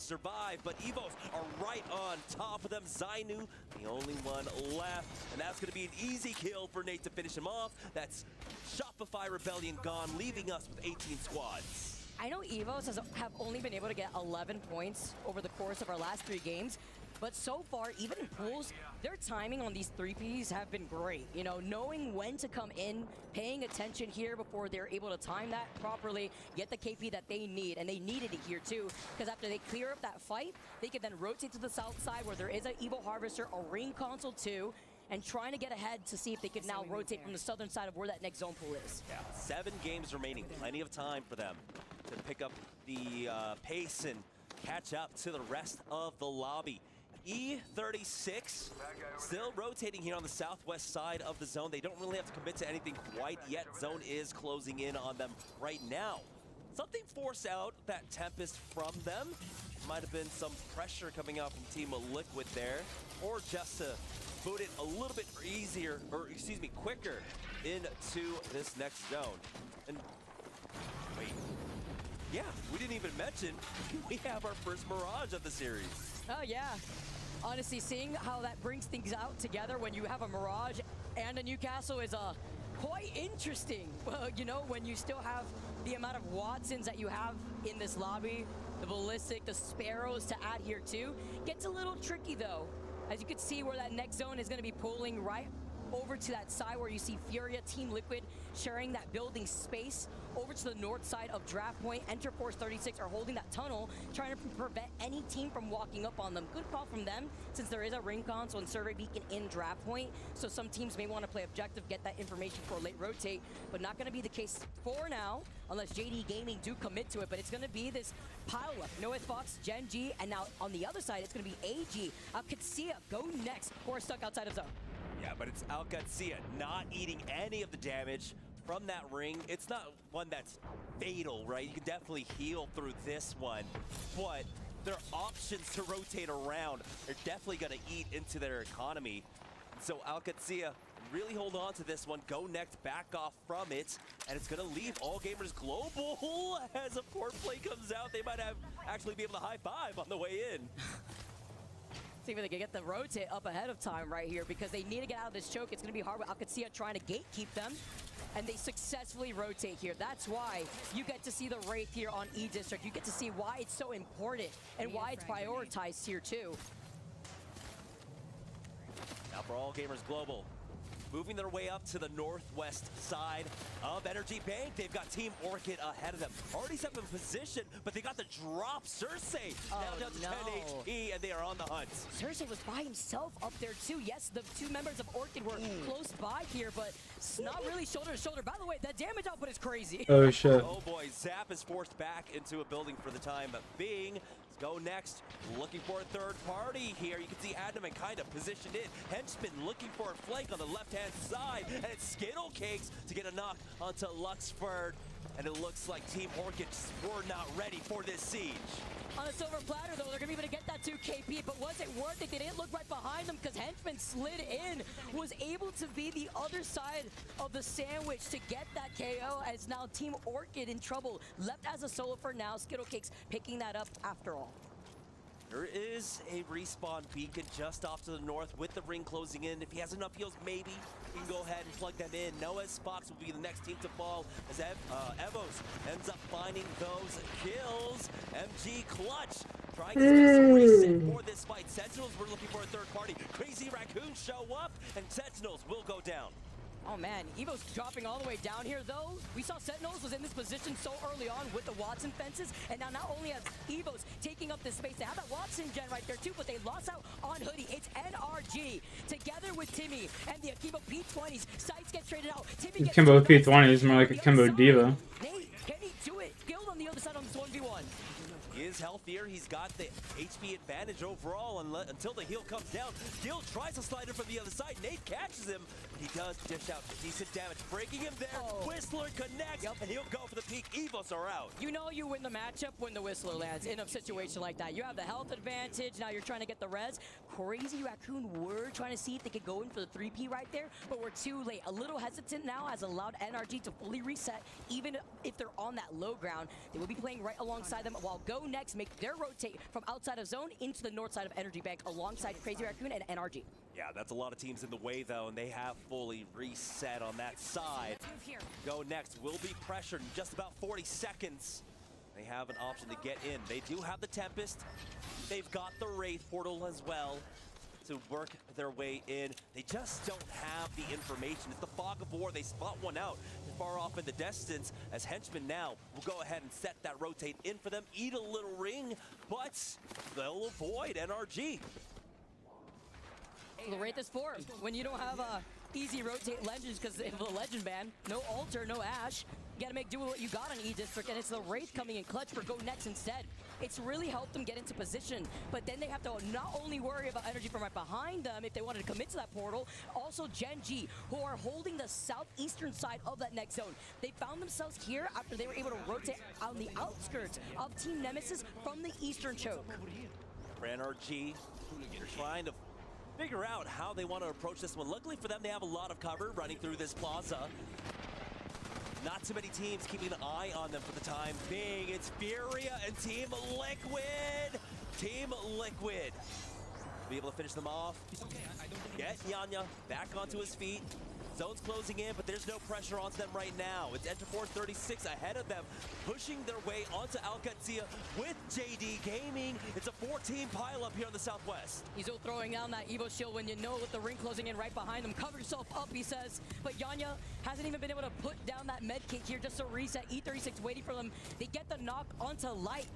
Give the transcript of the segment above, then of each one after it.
survive, but Evos are right on top of them. Zainu, the only one left, and that's going to be an easy kill for Nate to finish him off. That's Shopify Rebellion gone, leaving us with 18 squads. I know Evos have only been able to get 11 points over the course of our last 3 games, but so far, even in pools, their timing on these 3Ps have been great. You know, knowing when to come in, paying attention here before they're able to time that properly, get the KP that they need, and they needed it here too, because after they clear up that fight, they can then rotate to the south side where there is an Evo Harvester, a Ring Console too, and trying to get ahead to see if they could now rotate from the southern side of where that next zone pool is. Yeah, 7 games remaining, plenty of time for them to pick up the pace and catch up to the rest of the lobby. E36 still rotating here on the southwest side of the zone. They don't really have to commit to anything quite yet. Zone is closing in on them right now. Something forced out that Tempest from them. Might have been some pressure coming out from Team Liquid there, or just to boot it a little bit easier, or excuse me, quicker into this next zone. And wait, yeah, we didn't even mention we have our first Mirage of the series. Oh yeah. Honestly, seeing how that brings things out together when you have a Mirage and a Newcastle is quite interesting. You know, when you still have the amount of Watsons that you have in this lobby, the Ballistic, the Sparrows to add here too, gets a little tricky though. As you can see where that next zone is going to be pulling right over to that side where you see Furia, Team Liquid sharing that building space. Over to the north side of Draft Point, Enterforce 36 are holding that tunnel, trying to prevent any team from walking up on them. Good call from them, since there is a ring console and survey beacon in Draft Point, so some teams may want to play objective, get that information for a late rotate, but not going to be the case for now, unless JD Gaming do commit to it, but it's going to be this pile-up. Noah Fox, Gen G, and now on the other side, it's going to be AG. Alcatsia go next, who are stuck outside of zone. Yeah, but it's Alcatsia not eating any of the damage from that ring. It's not one that's fatal, right? You can definitely heal through this one, but their options to rotate around are definitely going to eat into their economy. So Alcatsia really hold on to this one, go next, back off from it, and it's going to leave All Gamers Global as a port play comes out. They might have actually be able to high five on the way in. See if they can get the rotate up ahead of time right here, because they need to get out of this choke. It's going to be hard with Alcatsia trying to gatekeep them, and they successfully rotate here. That's why you get to see the Wraith here on E-District. You get to see why it's so important and why it's prioritized here too. Now for All Gamers Global, moving their way up to the northwest side of Energy Bank. They've got Team Orchid ahead of them. Already set in position, but they got the drop. Cersei now down to 10 HP, and they are on the hunt. Cersei was by himself up there too. Yes, the 2 members of Orchid were close by here, but it's not really shoulder to shoulder. By the way, that damage output is crazy. Oh shit. Oh boy, Zap is forced back into a building for the time being. Go next, looking for a third party here. You can see Adamant kind of positioned in. Henchman looking for a flank on the left-hand side, and it's Skittle Cakes to get a knock onto Luxford. And it looks like Team Orchid were not ready for this siege. On a silver platter, though, they're going to be able to get that 2 KP, but was it worth it? They didn't look right behind them because Henchman slid in, was able to be the other side of the sandwich to get that KO, as now Team Orchid in trouble. Left as a solo for now, Skittle Cakes picking that up after all. There is a respawn beacon just off to the north with the ring closing in. If he has enough heals, maybe he can go ahead and plug them in. Noah's Fox will be the next team to fall as Evos ends up finding those kills. MG Clutch trying to get some reset for this fight. Sentinels were looking for a third party. Crazy Raccoons show up, and Sentinels will go down. Oh man, Evo's dropping all the way down here though. We saw Sentinels was in this position so early on with the Watson fences, and now not only has Evo's taking up this space, they have that Watson gen right there too, but they lost out on Hoodie. It's NRG together with Timmy and the Akimbo P20s. Sights get traded out. Timmy gets Kimbo P20 is more like a Kimbo Diva. Nate, can he do it? Guild on the other side on this 1v1. He is healthier. He's got the HP advantage overall until the heal comes down. Gil tries to slide in from the other side. Nate catches him. He does dish out decent damage, breaking him there. Whistler connects, and he'll go for the peak. Evos are out. You know you win the matchup when the Whistler lands in a situation like that. You have the health advantage. Now you're trying to get the res. Crazy Raccoon were trying to see if they could go in for the 3P right there, but we're too late. A little hesitant now has allowed NRG to fully reset, even if they're on that low ground. They will be playing right alongside them while Go next make They're rotate from outside of zone into the north side of Energy Bank alongside Crazy Raccoon and NRG. Yeah, that's a lot of teams in the way, though, and they have fully reset on that side. Go next will be pressured in just about 40 seconds. They have an option to get in. They do have the Tempest. They've got the Wraith portal as well to work their way in. They just don't have the information. It's the fog of war. They spot one out far off in the distance as Henchmen now will go ahead and set that rotate in for them, eat a little ring, but they'll avoid NRG. The Wraith is formed. When you don't have easy rotate legends because of the legend ban, no altar, no ash, you gotta make do with what you got on E-District, and it's the Wraith coming in clutch for Go Next instead. It's really helped them get into position, but then they have to not only worry about energy from right behind them if they wanted to commit to that portal, also Gen G, who are holding the southeastern side of that next zone. They found themselves here after they were able to rotate on the outskirts of Team Nemesis from the eastern choke. For NRG, you're trying to figure out how they want to approach this one. Luckily for them, they have a lot of cover running through this plaza. Not too many teams keeping an eye on them for the time being. It's Furia and Team Liquid. Team Liquid be able to finish them off. Get Yanya back onto his feet. Zone's closing in, but there's no pressure onto them right now. It's Enterforce 36 ahead of them, pushing their way onto Alcatsia with JD Gaming. It's a 4-team pileup here on the southwest. He's still throwing down that Evo shield when you know with the ring closing in right behind him. Cover yourself up, he says. But Yanya hasn't even been able to put down that med kit here just to reset. E36 waiting for them. They get the knock onto Light.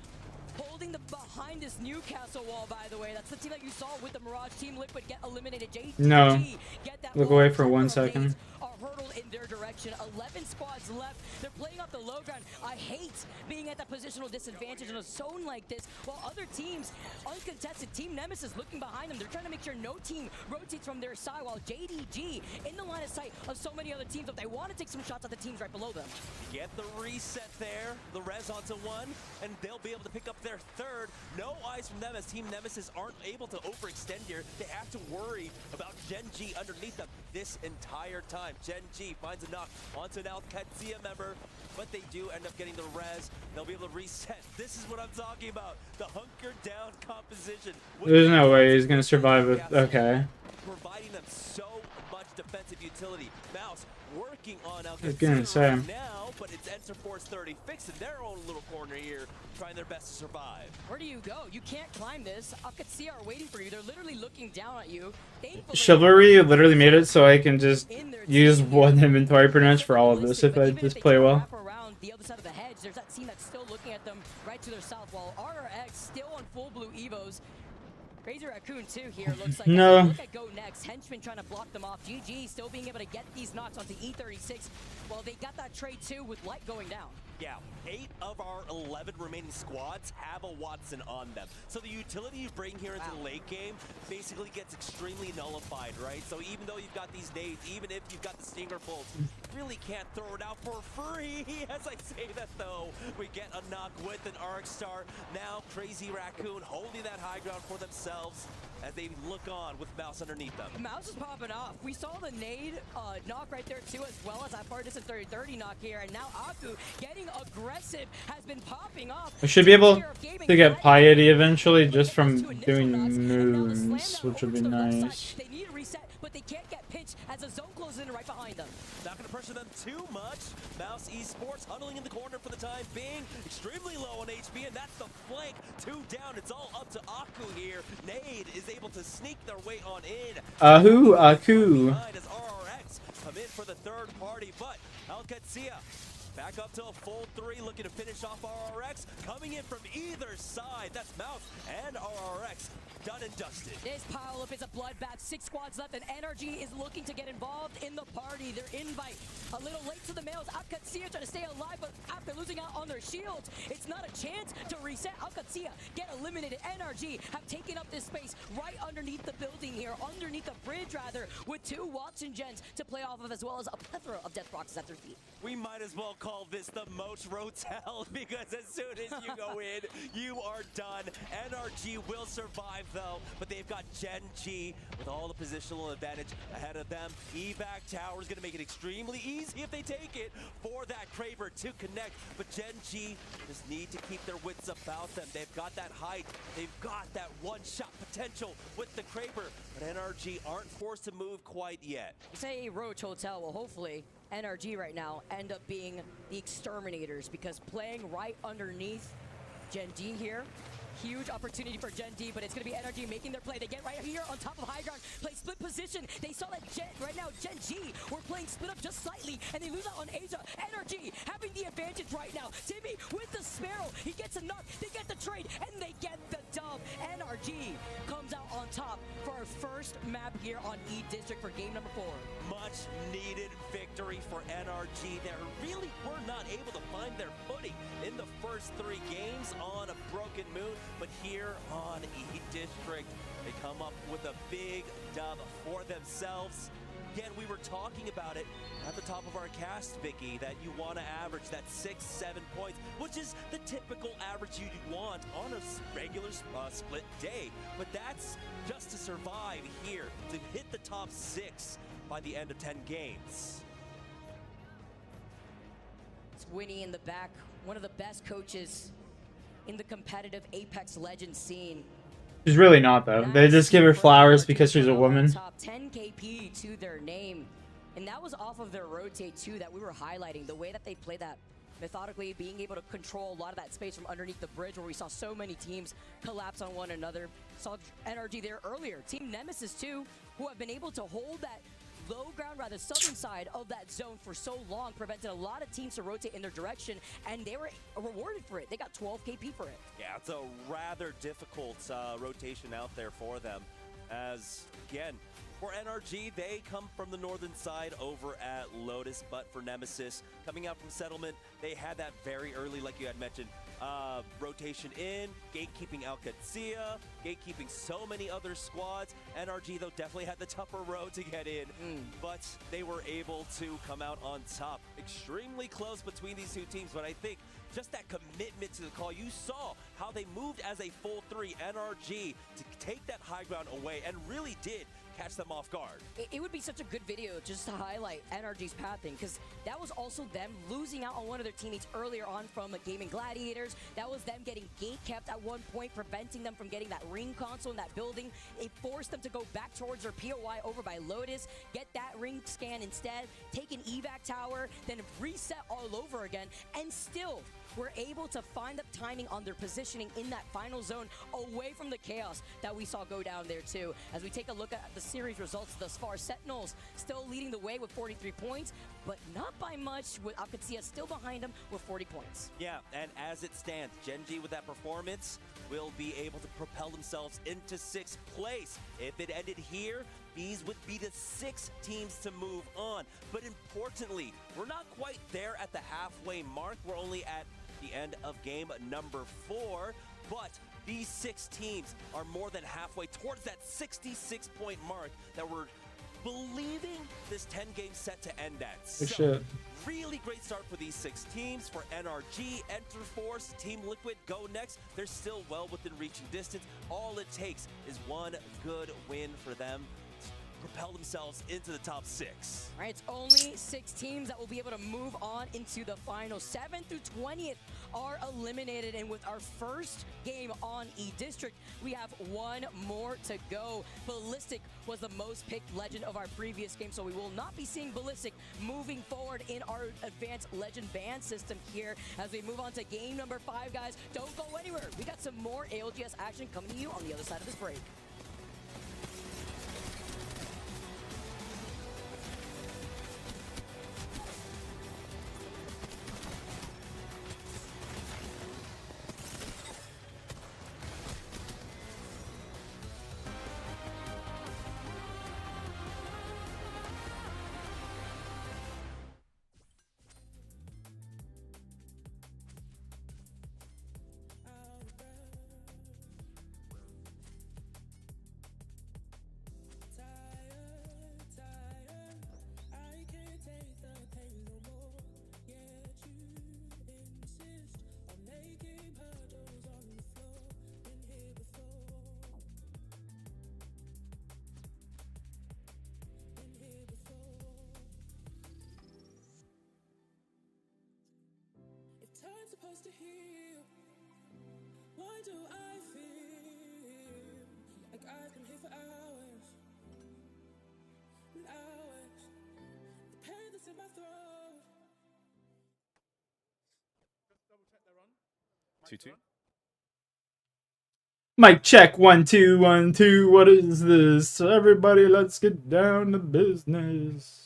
Holding the behind this Newcastle wall, by the way. That's the team that you saw with the Mirage. Team Liquid get eliminated. No. Get that Look away for 1 second. Are hurtled in their direction. 11 squads left. They're playing off the low ground. I hate being at that positional disadvantage in a zone like this, while other teams, uncontested, Team Nemesis looking behind them. They're trying to make sure no team rotates from their side, while JDG in the line of sight of so many other teams. If they want to take some shots at the teams right below them. Get the reset there. The res onto one, and they'll be able to pick up their third. No eyes from them as Team Nemesis aren't able to overextend here. They have to worry about Gen G underneath them this entire time. Gen G finds a knock onto an Alcatsia member, but they do end up getting the res. They'll be able to reset. This is what I'm talking about. The hunkered down composition. There's no way he's gonna survive with. Okay. Providing them so much defensive utility. Mouse working on Alcatsia right now, but it's Enterforce 30 fixing their own little corner here, trying their best to survive. Where do you go? You can't climb this. Alcatsia are waiting for you. They're literally looking down at you. Chivalry literally made it so I can just use one inventory pretty much for all of this if I just play well. Around the other side of the hedge, there's that team that's still looking at them right to their south, while RRX still on full blue Evos. Crazy Raccoon too here looks like. No. Look at Go Next. Henchman trying to block them off. GG still being able to get these knocks onto E36. Well, they got that trade too with Light going down. Yeah, 8 of our 11 remaining squads have a Watson on them. So the utility you bring here into the late game basically gets extremely nullified, right? So even though you've got these nades, even if you've got the Stinger bolts, you really can't throw it out for free. As I say that though, we get a knock with an Arc Star. Now Crazy Raccoon holding that high ground for themselves as they look on with Mouse underneath them. Mouse is popping off. We saw the nade knock right there too, as well as that far distance 30-30 knock here, and now Aku getting aggressive has been popping off. I should be able to get piety eventually just from doing moons, which would be nice. They need a reset, but they can't get pitched as the zone closes in right behind them. Not going to pressure them too much. Mouse Esports huddling in the corner for the time being. Extremely low on HP, and that's the flank. 2 down. It's all up to Aku here. Nade is able to sneak their way on in. Aku. As RRX come in for the third party, but Alcatsia back up to a full 3, looking to finish off RRX. Coming in from either side. That's Mouse and RRX. Done and dusted. This pile-up is a bloodbath. 6 squads left, and NRG is looking to get involved in the party. Their invite a little late to the males. Alcatsia trying to stay alive, but after losing out on their shields, it's not a chance to reset. Alcatsia get eliminated. NRG have taken up this space right underneath the building here, underneath the bridge rather, with 2 Watson gens to play off of, as well as a plethora of death boxes at their feet. We might as well call this the Moat Rotel, because as soon as you go in, you are done. NRG will survive though, but they've got Gen G with all the positional advantage ahead of them. Evac Tower is going to make it extremely easy if they take it for that Kraber to connect But Gen G just need to keep their wits about them. They've got that height. They've got that one-shot potential with the Kraber. But NRG aren't forced to move quite yet. You say Roach Hotel, well, hopefully NRG right now end up being the exterminators, because playing right underneath Gen G here, huge opportunity for Gen D, but it's going to be NRG making their play. They get right here on top of high ground, play split position. They saw that right now Gen G were playing split up just slightly, and they lose out on Asia. NRG having the advantage right now. Timmy with the Sparrow, he gets a knock, they get the trade, and they get the dub. NRG comes out on top for our first map here on E District for game number 4. Much needed victory for NRG. They really were not able to find their footing in the first 3 games on a broken moon. But here on E District, they come up with a big dub for themselves. Again, we were talking about it at the top of our cast, Vicky, that you want to average that 6-7 points, which is the typical average you'd want on a regular split day. But that's just to survive here, to hit the top 6 by the end of 10 games. It's Winnie in the back, one of the best coaches in the competitive Apex Legends scene. She's really not, though. They just give her flowers because she's a woman. Top 10 KP to their name. And that was off of their rotate too that we were highlighting. The way that they play that methodically, being able to control a lot of that space from underneath the bridge, where we saw so many teams collapse on one another. Saw NRG there earlier. Team Nemesis too, who have been able to hold that low ground, rather southern side of that zone for so long, prevented a lot of teams to rotate in their direction, and they were rewarded for it. They got 12 KP for it. Yeah, it's a rather difficult rotation out there for them, as, again, for NRG, they come from the northern side over at Lotus, but for Nemesis, coming out from Settlement, they had that very early, like you had mentioned, rotation in, gatekeeping Alcatsia, gatekeeping so many other squads. NRG, though, definitely had the tougher road to get in, but they were able to come out on top. Extremely close between these two teams, but I think just that commitment to the call, you saw how they moved as a full 3, NRG, to take that high ground away, and really did catch them off guard. It would be such a good video just to highlight NRG's pathing, because that was also them losing out on one of their teammates earlier on from Gaming Gladiators. That was them getting gate kept at one point, preventing them from getting that ring console in that building. It forced them to go back towards their POI over by Lotus, get that ring scan instead, take an evac tower, then reset all over again, and still were able to find the timing on their positioning in that final zone away from the chaos that we saw go down there too. As we take a look at the series results thus far, Sentinels still leading the way with 43 points, but not by much, with Alcatsia still behind them with 40 points. Yeah, and as it stands, Gen G with that performance will be able to propel themselves into 6th place. If it ended here, these would be the 6 teams to move on. But importantly, we're not quite there at the halfway mark. We're only at the end of game number 4, but these 6 teams are more than halfway towards that 66-point mark that we're believing this 10-game set to end at. So, really great start for these 6 teams. For NRG, Enterforce, Team Liquid, Go Next. They're still well within reaching distance. All it takes is one good win for them to propel themselves into the top 6. All right, it's only 6 teams that will be able to move on into the final. 7th through 20th are eliminated, and with our first game on E-District, we have one more to go. Ballistic was the most picked legend of our previous game, so we will not be seeing Ballistic moving forward in our advanced legend ban system here as we move on to game number 5, guys. Don't go anywhere. We got some more ALGS action coming to you on the other side of this break. supposed to heal? Why do I feel like I've been here for hours and hours? The pain that's in my throat. 2-2. Mic check, 1 2 1 2. What is this? Everybody, let's get down to business.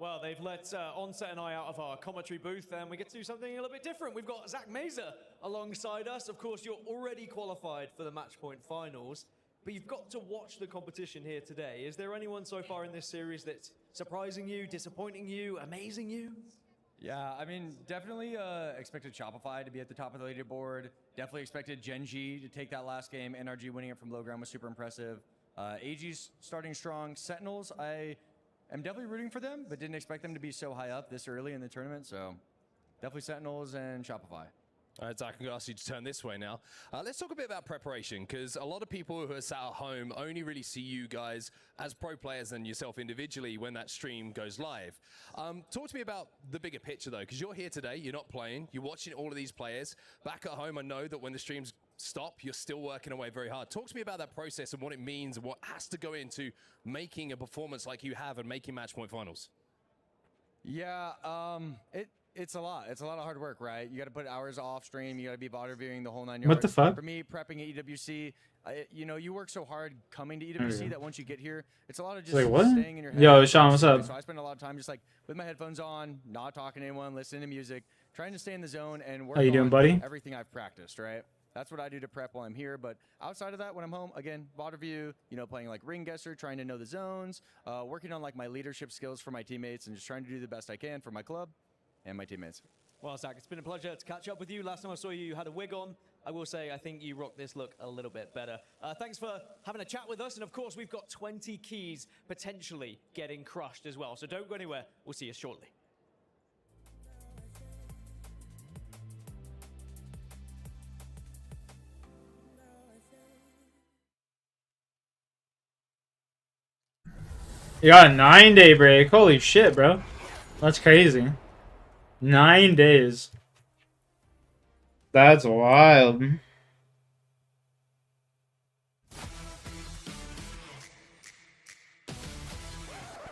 Well, they've let Onset and I out of our commentary booth, and we get to do something a little bit different. We've got Zach Mazer alongside us. Of course, you're already qualified for the match point finals, but you've got to watch the competition here today. Is there anyone so far in this series that's surprising you, disappointing you, amazing you? Yeah, I mean, definitely expected Shopify to be at the top of the leaderboard. Definitely expected Gen.G to take that last game. NRG winning it from low ground was super impressive. AG's starting strong. Sentinels, I'm definitely rooting for them, but didn't expect them to be so high up this early in the tournament. So definitely Sentinels and Shopify. All right, Zach, I'm going to ask you to turn this way now. Let's talk a bit about preparation, because a lot of people who are sat at home only really see you guys as pro players and yourself individually when that stream goes live. Talk to me about the bigger picture, though, because you're here today, you're not playing, you're watching all of these players. Back at home, I know that when the streams stop, you're still working away very hard. Talk to me about that process and what it means and what has to go into making a performance like you have and making match point finals. Yeah, it's a lot. It's a lot of hard work, right? You got to put hours off stream. You got to be bot reviewing the whole 9 yards. What the fuck? For me, prepping at EWC, you know, you work so hard coming to EWC that once you get here, it's a lot of just Like, what? staying in your head. Yo, Sean, what's up? So I spend a lot of time just like with my headphones on, not talking to anyone, listening to music, trying to stay in the zone and work How you doing, on buddy? everything I've practiced, right? That's what I do to prep while I'm here. But outside of that, when I'm home, again, bot review, you know, playing like ring guesser, trying to know the zones, working on like my leadership skills for my teammates and just trying to do the best I can for my club and my teammates. Well, Zach, it's been a pleasure to catch up with you. Last time I saw you, you had a wig on. I will say, I think you rock this look a little bit better. Thanks for having a chat with us. And of course, we've got 20 keys potentially getting crushed as well. So don't go anywhere. We'll see you shortly. You got a 9-day break. Holy shit, bro. That's crazy. 9 days. That's wild.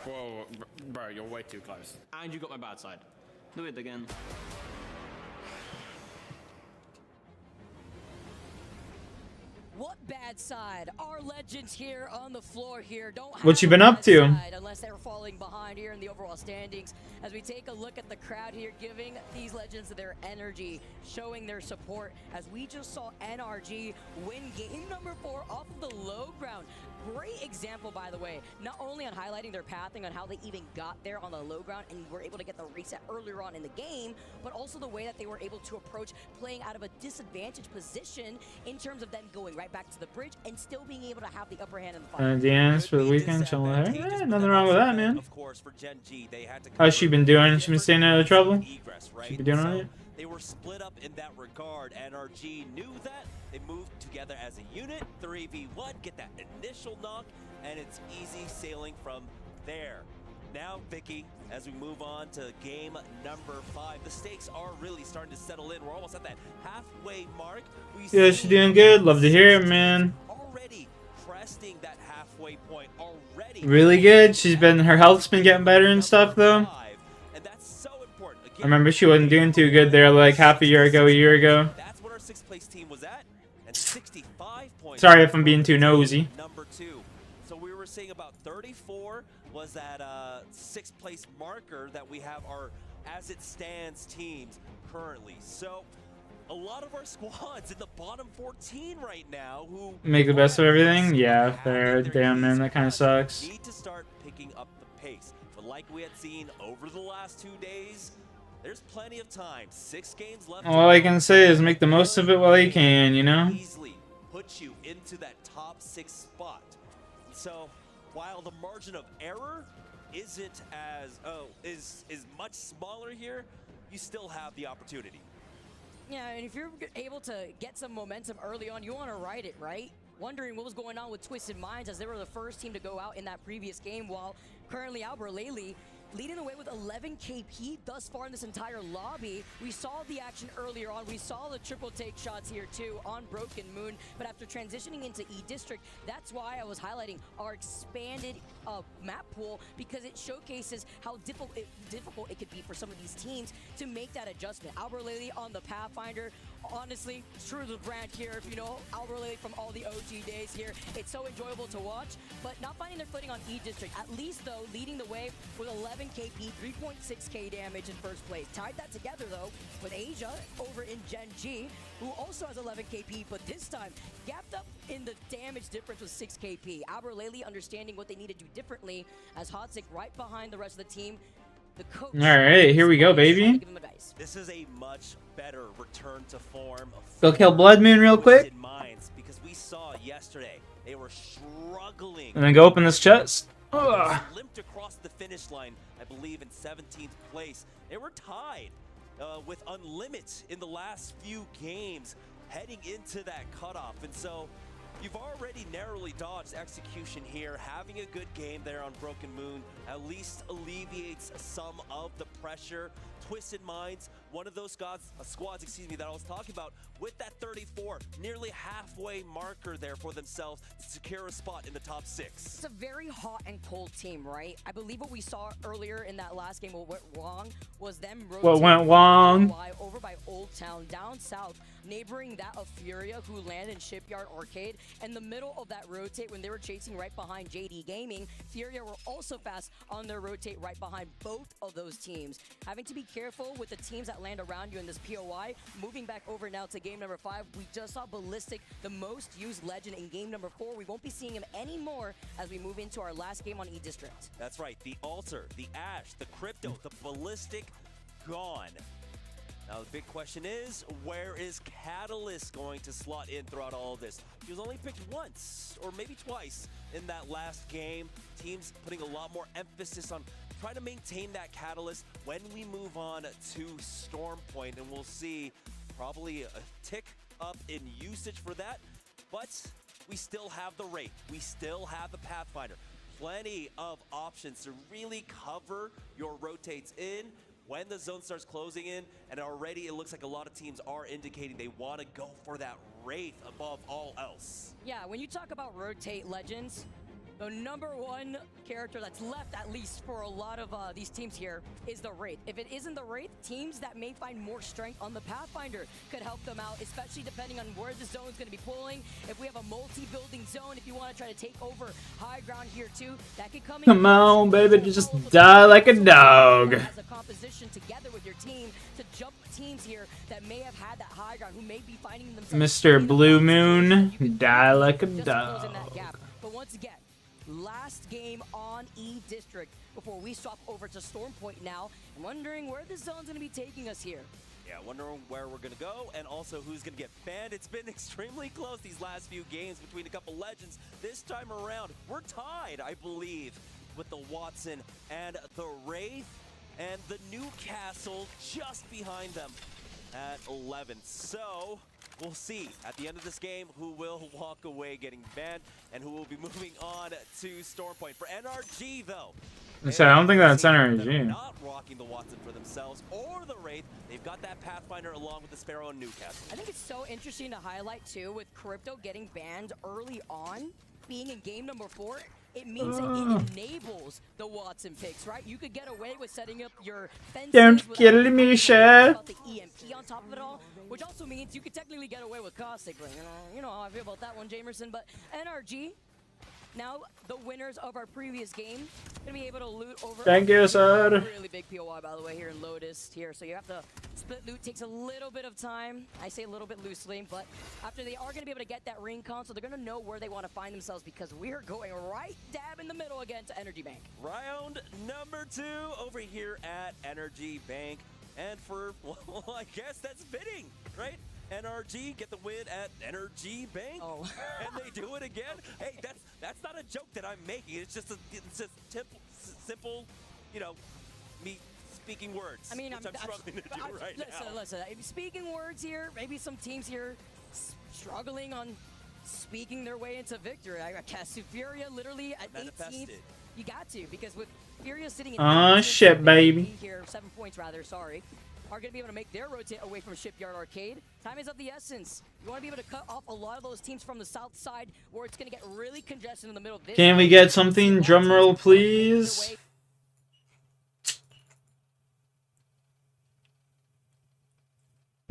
Whoa, bro, you're way too close. And you got my bad side. Do it again. What bad side? Our legends here on the floor here don't have What you been a up bad to? side unless they're falling behind here in the overall standings. As we take a look at the crowd here, giving these legends their energy, showing their support. As we just saw NRG win game number 4 off of the low ground. Great example, by the way, not only on highlighting their pathing on how they even got there on the low ground and were able to get the reset earlier on in the game, but also the way that they were able to approach playing out of a disadvantaged position in terms of them going right back to the bridge and still being able to have the upper hand in the fight. Dance for the weekend, chilling with her. Yeah, nothing wrong with that, man. Of course, for Gen.G, they had to How's she been doing? She been staying out of trouble? egress, right? She been doing So alright? they were split up in that regard. NRG knew that. They moved together as a unit, 3v1, get that initial knock, and it's easy sailing from there. Now, Vicky, as we move on to game number 5, the stakes are really starting to settle in. We're almost at that halfway mark. Yeah, she's doing good. Love to hear it, man. Already cresting that halfway point already. Really good. Her health's been getting better and stuff, though. And that's so important. Again, I remember she wasn't doing too good there like half a year ago. That's what our 6th place team was at. And 65 points. Sorry if I'm being too nosy. Number 2. So we were saying about 34 was that 6th place marker that we have our as it stands teams currently. So a lot of our squads in the bottom 14 right now who Make the best of everything? Yeah, fair. Damn, man, that kind of sucks. need to start picking up the pace. But like we had seen over the last 2 days, there's plenty of time. 6 games left. All I can say is make the most of it while you can, you know? Easily put you into that top 6 spot. So while the margin of error isn't as is much smaller here, you still have the opportunity. Yeah, and if you're able to get some momentum early on, you want to ride it, right? wondering what was going on with Twisted Minds, as they were the first team to go out in that previous game, while currently Albert Lely leading the way with 11 KP thus far in this entire lobby. We saw the action earlier on. We saw the triple take shots here too on Broken Moon, but after transitioning into E-District, that's why I was highlighting our expanded map pool, because it showcases how difficult it could be for some of these teams to make that adjustment. Albert Lely on the Pathfinder, honestly, true to the brand here. If you know Albert Lely from all the OG days here, it's so enjoyable to watch, but not finding their footing on E-District. At least though, leading the way with 11 KP, 3.6k damage in first place. Tied that together though with Asia over in Gen G, who also has 11 KP, but this time gapped up in the damage difference with 6 KP. Albert Lely understanding what they need to do differently, as Hotsick right behind the rest of the team. The coach. All right, here we go, baby. This is a much better return to form. Go kill Blood Moon real quick. Minds, because we saw yesterday they were struggling. And then go open this chest. Ugh. Limped across the finish line, I believe, in 17th place. They were tied with Unlimit in the last few games, heading into that cutoff. And so you've already narrowly dodged execution here. Having a good game there on Broken Moon at least alleviates some of the pressure. Twisted Minds, one of those squads, that I was talking about, with that 34, nearly halfway marker there for themselves to secure a spot in the top 6. It's a very hot and cold team, right? I believe what we saw earlier in that last game, what went wrong, was them What went wrong? Over by Old Town, down south, neighboring that of Furia, who landed in Shipyard Arcade. In the middle of that rotate, when they were chasing right behind JD Gaming, Furia were also fast on their rotate right behind both of those teams. Having to be careful with the teams that land around you in this POI. Moving back over now to game number 5, we just saw Ballistic, the most used legend in game number 4. We won't be seeing him anymore as we move into our last game on E-District. That's right, the Altar, the Ash, the Crypto, the Ballistic, gone. Now the big question is, where is Catalyst going to slot in throughout all of this? He was only picked once, or maybe twice, in that last game. Teams putting a lot more emphasis on trying to maintain that Catalyst when we move on to Storm Point, and we'll see probably a tick up in usage for that, but we still have the Wraith, we still have the Pathfinder. Plenty of options to really cover your rotates in when the zone starts closing in, and already it looks like a lot of teams are indicating they want to go for that Wraith above all else. Yeah, when you talk about rotate legends, the number one character that's left, at least for a lot of these teams here, is the Wraith. If it isn't the Wraith, teams that may find more strength on the Pathfinder could help them out, especially depending on where the zone's going to be pulling. If we have a multi-building zone, if you want to try to take over high ground here too, that could come in. Come on, baby, just die like a dog. As a composition together with your team to jump teams here that may have had that high ground, who may be finding themselves. Mr. Blue Moon, die like a dog. But once again, last game on E-District before we swap over to Storm Point now. I'm wondering where the zone's going to be taking us here. Yeah, wondering where we're going to go and also who's going to get banned. It's been extremely close these last few games between a couple legends. This time around, we're tied, I believe, with the Watson and the Wraith, and the Newcastle just behind them at 11. So we'll see at the end of this game who will walk away getting banned and who will be moving on to Storm Point. For NRG, though, So I don't think that's NRG. not rocking the Watson for themselves or the Wraith. They've got that Pathfinder along with the Sparrow and Newcastle. I think it's so interesting to highlight too, with Crypto getting banned early on, being in game number 4. It means that it enables the Watson picks, right? You could get away with setting up your fences. Don't kill me, Chef. The EMP on top of it all, which also means you could technically get away with Caustic. You know how I feel about that one, Jamerson. But NRG, now the winners of our previous game, gonna be able to loot over. Thank you, sir. Really big POI, by the way, here in Lotus here. So you have to split loot. Takes a little bit of time. I say a little bit loosely, but after they are gonna be able to get that ring console, they're gonna know where they want to find themselves, because we are going right dab in the middle again to Energy Bank. Round number 2 over here at Energy Bank. And for, well, I guess that's fitting, right? NRG get the win at Energy Bank, and they do it again. Hey, that's not a joke that I'm making. It's just simple, you know, me speaking words. I mean, I'm struggling to do right now. Listen. Speaking words here, maybe some teams here struggling on speaking their way into victory. I guess Furia literally at 18th. Manifested. You got to, because with Furia sitting in Aw, 18th, shit, baby. Here, 7 points rather, sorry, are going to be able to make their rotate away from Shipyard Arcade. Time is of the essence. You want to be able to cut off a lot of those teams from the south side where it's going to get really congested in the middle. This Can we get something? Drum roll, please.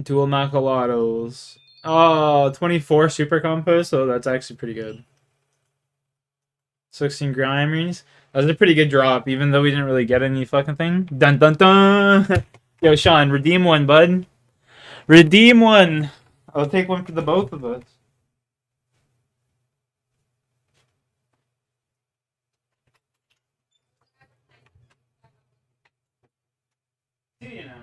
Dual Maculatos. Oh, 24 super compost. So that's actually pretty good. 16 Grimerings. That was a pretty good drop, even though we didn't really get any fucking thing. Dun dun dun. Yo, Sean, redeem one, bud. Redeem one. I'll take one for the both of us. See you now.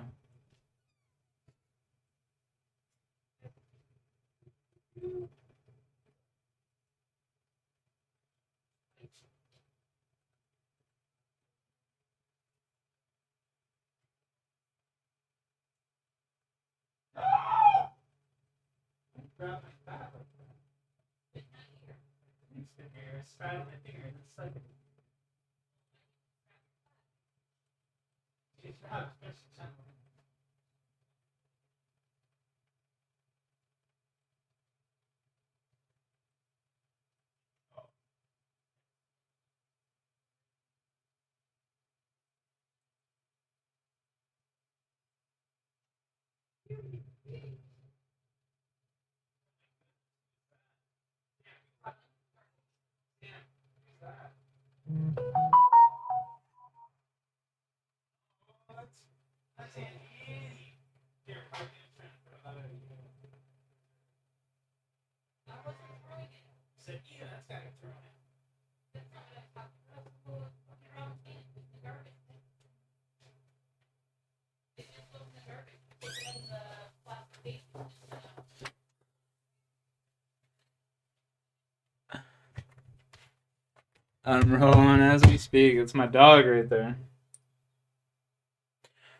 I'm rolling as we speak. It's my dog right there.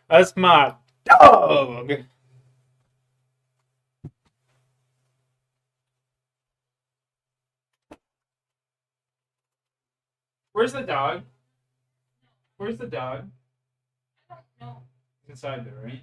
That's my dog. Where's the dog? Where's the dog? It's inside there, right?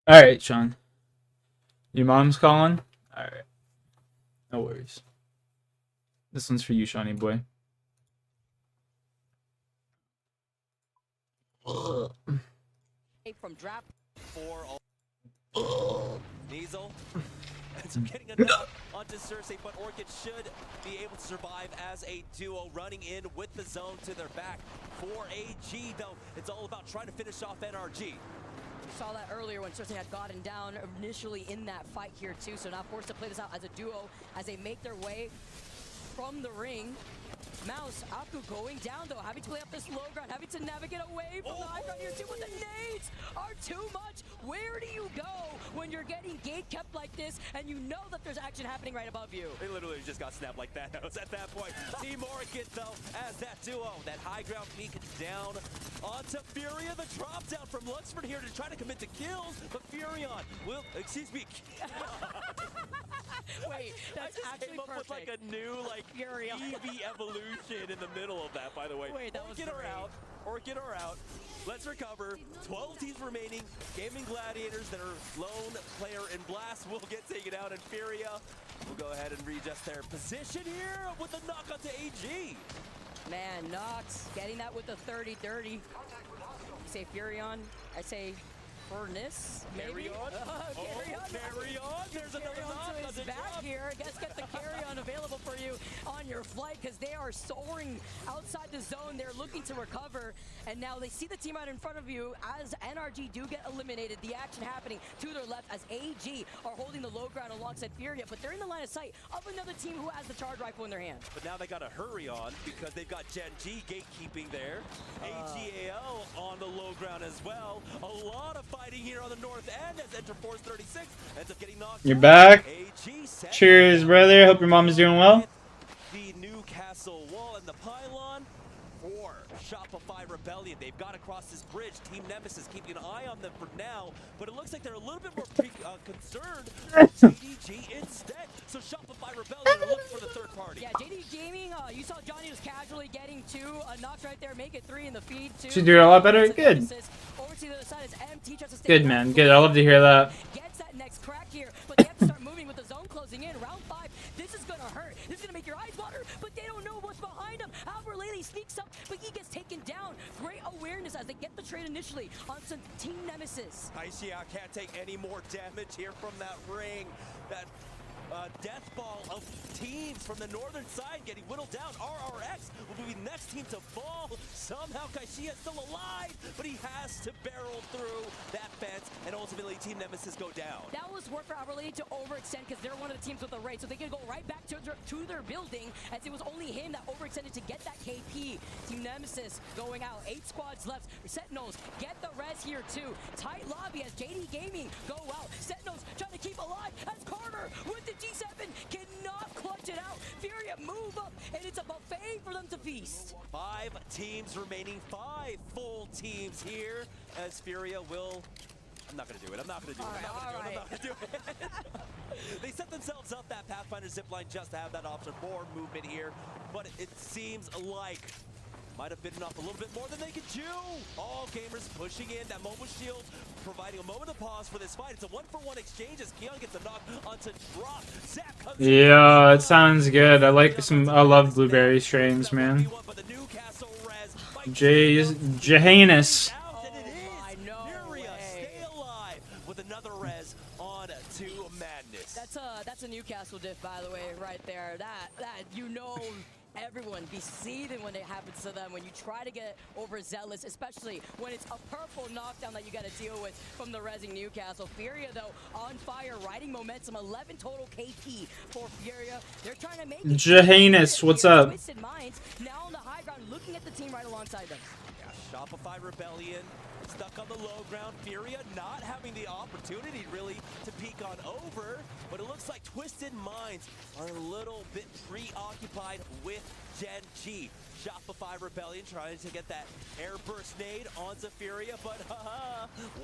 All right, Sean. Your mom's calling? All right. No worries. This one's for you, Shawnee boy. From drop. For all. Diesel. Ends up getting a knock onto Cersei, but Orchid should be able to survive as a duo, running in with the zone to their back. For AG, though, it's all about trying to finish off NRG. We saw that earlier when Cersei had gotten down initially in that fight here too, so now forced to play this out as a duo as they make their way from the ring. Mouse, Aku going down though, having to play up this low ground, having to navigate away from the high ground here too, but the nades are too much. Where do you go when you're getting gate kept like this and you know that there's action happening right above you? They literally just got snapped like that. It was at that point. Team Orchid, though, as that duo, that high ground peak down onto Furia. The drop down from Luxford here to try to commit to kills, but Furion will, excuse me. Wait, that's I just actually came up perfect. with like a new Furion. EV evolution in the middle of that, by the way. Wait, that was Orchid are great. out. Orchid are out. Let's recover. 12 teams remaining. Gaming Gladiators that are lone player in Blast will get taken out, and Furia will go ahead and readjust their position here with a knock onto AG. Man, Nox getting that with the 30-30. You say Furion, I say Furnace, maybe? Carry on. Carry on. Carry on. There's another Carry on knock to on his the back drop. here. Let's get the carry on available for you on your flight because they are soaring outside the zone. They're looking to recover, and now they see the team right in front of you as NRG do get eliminated. The action happening to their left as AG are holding the low ground alongside Furia, but they're in the line of sight of another team who has the charge rifle in their hand. But now they got to hurry on because they've got Gen G gatekeeping there. AGAL on the low ground as well. A lot of fighting here on the north end as Enter Force 36 ends up getting knocked You're out. back. AG set Cheers, brother. Hope your mom's doing well. the Newcastle wall and the pylon for Shopify Rebellion. They've got across this bridge. Team Nemesis keeping an eye on them for now, but it looks like they're a little bit more concerned with JDG instead. So Shopify Rebellion are looking for the third party. Yeah, JD Gaming, you saw Johnny was casually getting two knocks right there, make it 3 in the feed, 2. Should do it a lot better. Good. Over to the other side is MT tries to stay Good, down. man. Good. I love to hear that. Gets that next crack here, but they have to start moving with the zone closing in. Round 5, this is gonna hurt. This is gonna make your eyes water, but they don't know what's behind him. Albert Lely sneaks up, but he gets taken down. Great awareness as they get the trade initially on some Team Nemesis. Kaishia can't take any more damage here from that ring. That death ball of teams from the northern side getting whittled down. RRX will be the next team to fall. Somehow Kaishia is still alive, but he has to barrel through that fence, and ultimately Team Nemesis go down. That was work for Albert Lely to overextend because they're one of the teams with the raid, so they can go right back to their building as it was only him that overextended to get that KP. Team Nemesis going out. 8 squads left. Sentinels get the res here too. Tight lobby as JD Gaming go out. Sentinels trying to keep alive as Carter with the G7 cannot clutch it out. Furia move up, and it's a buffet for them to feast. 5 teams remaining, 5 full teams here as Furia will... I'm not going to do it. I'm not going to do it. I'm not going to do it. They set themselves up that Pathfinder zipline just to have that option for movement here, but it seems like might have bitten off a little bit more than they could chew. All gamers pushing in. That mobile shield providing a moment of pause for this fight. It's a 1-for-1 exchange as Keon gets a knock onto drop. Zap comes Yeah, it sounds good. I like some. I love blueberry strains, man. Johannes. I know. Stay alive with another res on to Madness. That's a Newcastle diff, by the way, right there. That you know. Everyone be seething when it happens to them, when you try to get overzealous, especially when it's a purple knockdown that you got to deal with from the resing Newcastle. Furia, though, on fire, riding momentum, 11 total KP for Furia. They're trying to make it. Johannes, what's up? Twisted Minds, now on the high ground, looking at the team right alongside them. Yeah, Shopify Rebellion stuck on the low ground. Furia not having the opportunity really to peek on over, but it looks like Twisted Minds are a little bit preoccupied with Gen G. Shopify Rebellion trying to get that air burst nade onto Furia, but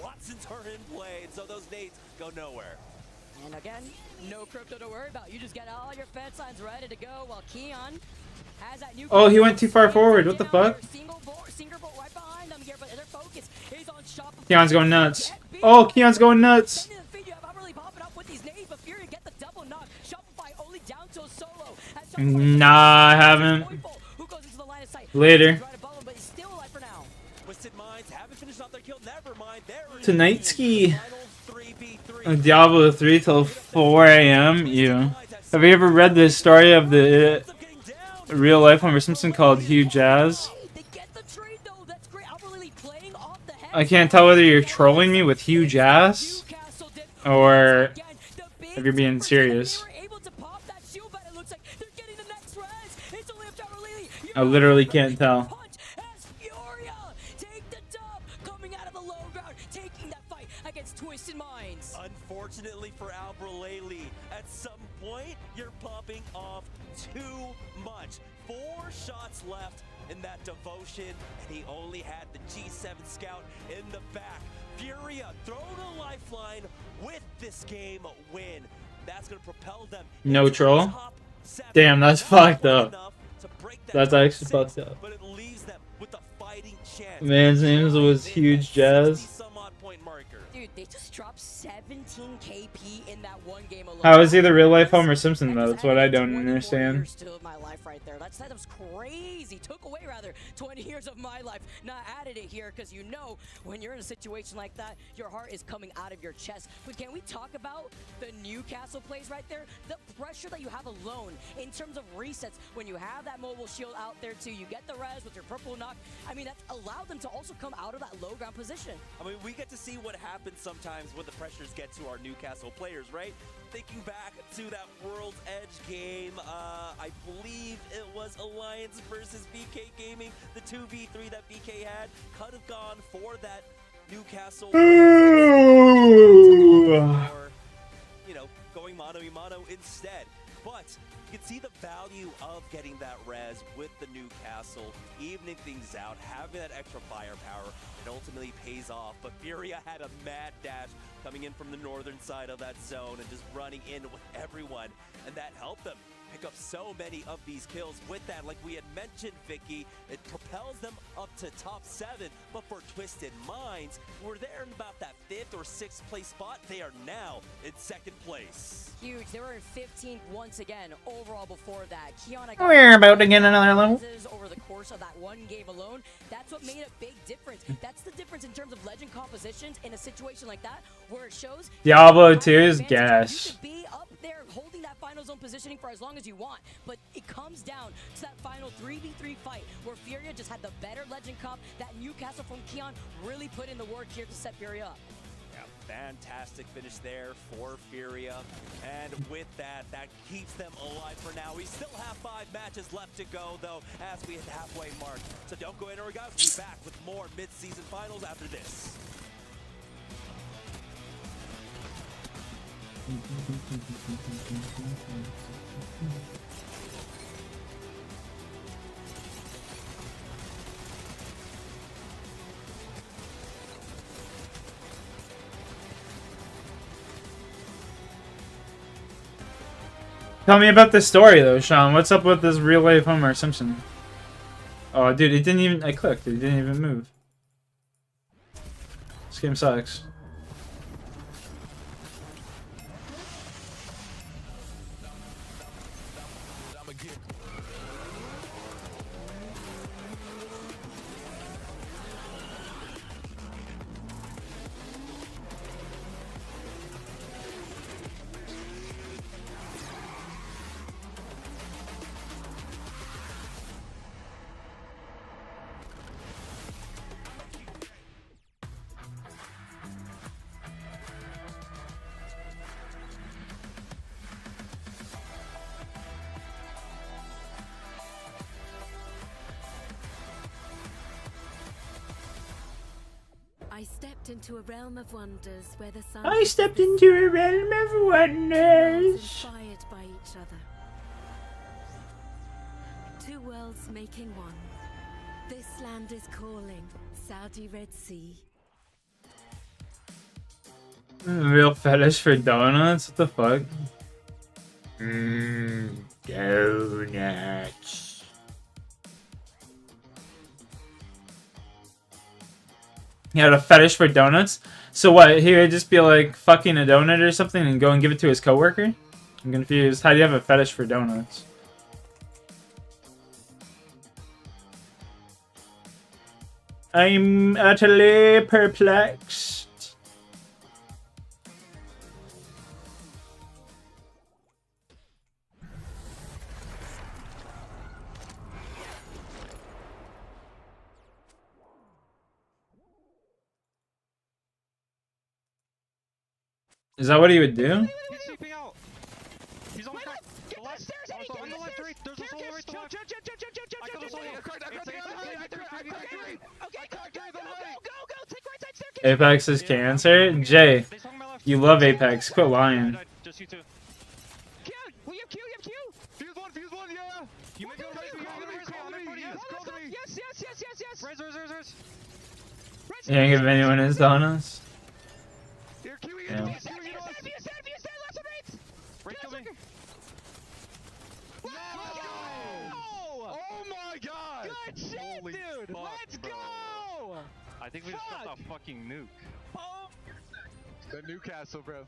Watsons are in play, and so those nades go nowhere. And again, no crypto to worry about. You just get all your fence lines ready to go while Keon has that new. Oh, he went too far forward. What the fuck? Single bolt right behind them here, but their focus is on Shopify. Keon's going nuts. Oh, Keon's going nuts. Nah, I haven't. Later. Twisted Minds haven't finished off their kill. Never mind. Tonight ski. Diablo 3 till 4 a.m. You. Have you ever read the story of the real life Homer Simpson called Hugh Jazz? I can't tell whether you're trolling me with Hugh Jazz or if you're being serious. I literally can't tell. Unfortunately for Albraleli, at some point you're popping off too much. 4 shots left in that devotion, and he only had the G7 scout in the back. Furia throwing a lifeline with this game win. That's going to propel them. No troll? Damn, that's fucked up. That's actually fucked up. But it leaves them with a fighting chance. Man's name was Huge Jazz. Dude, they just dropped 17 KP in that one game alone. How is he the real life Homer Simpson though? That's what I don't understand. Still of my life right there. That was crazy. Took away rather 20 years of my life. Not added it here because you know when you're in a situation like that, your heart is coming out of your chest. But can we talk about the Newcastle plays right there? The pressure that you have alone in terms of resets when you have that mobile shield out there too. You get the res with your purple knock. I mean, that's allowed them to also come out of that low ground position. I mean, we get to see what happens sometimes when the pressures get to our Newcastle players, right? Thinking back to that World's Edge game, I believe it was Alliance versus VK Gaming, the 2v3 that VK had, could have gone for that Newcastle or, you know, going mano-a-mano instead. But you can see the value of getting that res with the Newcastle, evening things out, having that extra firepower. It ultimately pays off. But Furia had a mad dash coming in from the northern side of that zone and just running in with everyone. And that helped them pick up so many of these kills. With that, like we had mentioned, Vicky, it propels them up to top 7. But for Twisted Minds, who were there in about that 5th or 6th place spot, they are now in 2nd place. Huge. They were in 15th once again overall before that. Kiana We're about to get another level. Over the course of that one game alone. That's what made a big difference. That's the difference in terms of legend compositions in a situation like that where it shows Diablo 2 is gas. You could be up there holding that final zone positioning for as long as you want, but it comes down to that final 3v3 fight where Furia just had the better legend comp. That Newcastle from Keon really put in the work here to set Furia up. Fantastic finish there for Furia. And with that, that keeps them alive for now. We still have 5 matches left to go, though, as we hit the halfway mark. So don't go anywhere, guys. We'll be back with more mid-season finals after this. Tell me about this story though, Sean. What's up with this real life Homer Simpson? Oh, dude, it didn't even. I clicked. It didn't even move. This game sucks. I stepped into a realm of wonders where the sun. I stepped into a realm of wonders. Inspired by each other. 2 worlds making one. This land is calling. Saudi Red Sea. Real fetish for donuts? What the fuck? Donuts. He had a fetish for donuts. So what? He would just be like fucking a donut or something and go and give it to his coworker? I'm confused. How do you have a fetish for donuts? I'm utterly perplexed. Is that what he would do? He's sweeping out. He's on crack. The left. On the left, right. There's a soul right to left. I got a soul. I cracked Apex is cancer? Jay, you love Apex. Quit lying. Just you two. We have Q. Fuse one, yeah. You make it right. Yes. Res. You ain't give anyone his donuts? Here, Q. Yeah. Right, kill me. Oh my god! Good shit, holy dude! Fuck, let's go! I think we just got a fucking nuke. Oh! The Newcastle, bro.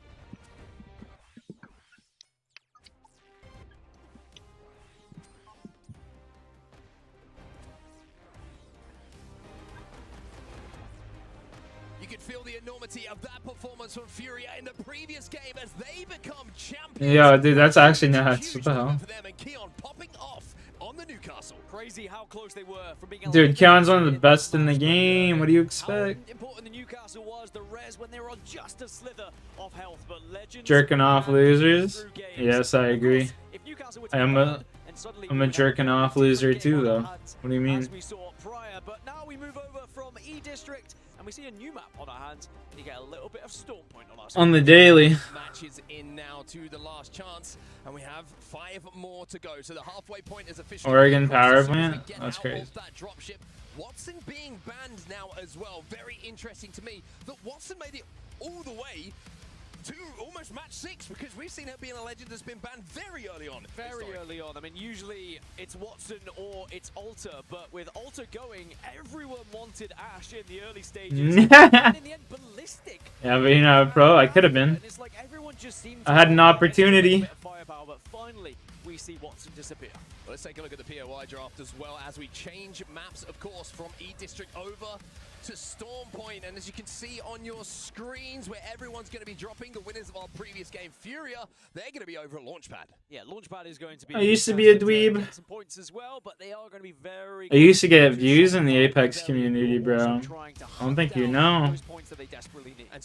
You can feel the enormity of that performance from Furia in the previous game as they become champions. Yeah, dude, that's actually nuts. What the hell? For them and Keon popping off on the Newcastle. Crazy how close they were from being Dude, Keon's one of the best in the game. What do you expect? How important the Newcastle was, the res when they were on just a slither of health, but Legends Jerking off losers? through games. Yes, I agree. If Newcastle were to I'm go a- down, and suddenly I'm we a would have jerking off different loser game too, on though. our hands, What do you mean? As we saw prior, but now we move over from E District and we see a new map on our hands. You get a little bit of Storm Point on our side. On the daily. Matches in now to the last chance, and we have 5 more to go. So the halfway point is officially Oregon crossed. power As soon as we plant? get That's out crazy. of that dropship, Watson being banned now as well. Very interesting to me that Watson made it all the way to almost match 6, because we've seen her being a legend that's been banned very early on. Very early on. I mean, usually it's Watson or it's Alter, but with Alter going, everyone wanted Ash in the early stages. And in the end, Ballistic. Yeah, but you know, bro, I could have been. And it's like everyone just seemed to I had an want opportunity. a bit of firepower, but finally we see Watson disappear. Well, let's take a look at the POI draft as well as we change maps, of course, from E District over to Storm Point. And as you can see on your screens, where everyone's going to be dropping, the winners of our previous game, Furia, they're going to be over at Launchpad. Yeah, Launchpad is going to be. I used to be a dweeb. Get some points as well, but they are going to be very. I used to get views in the Apex community, bro. I don't think you know.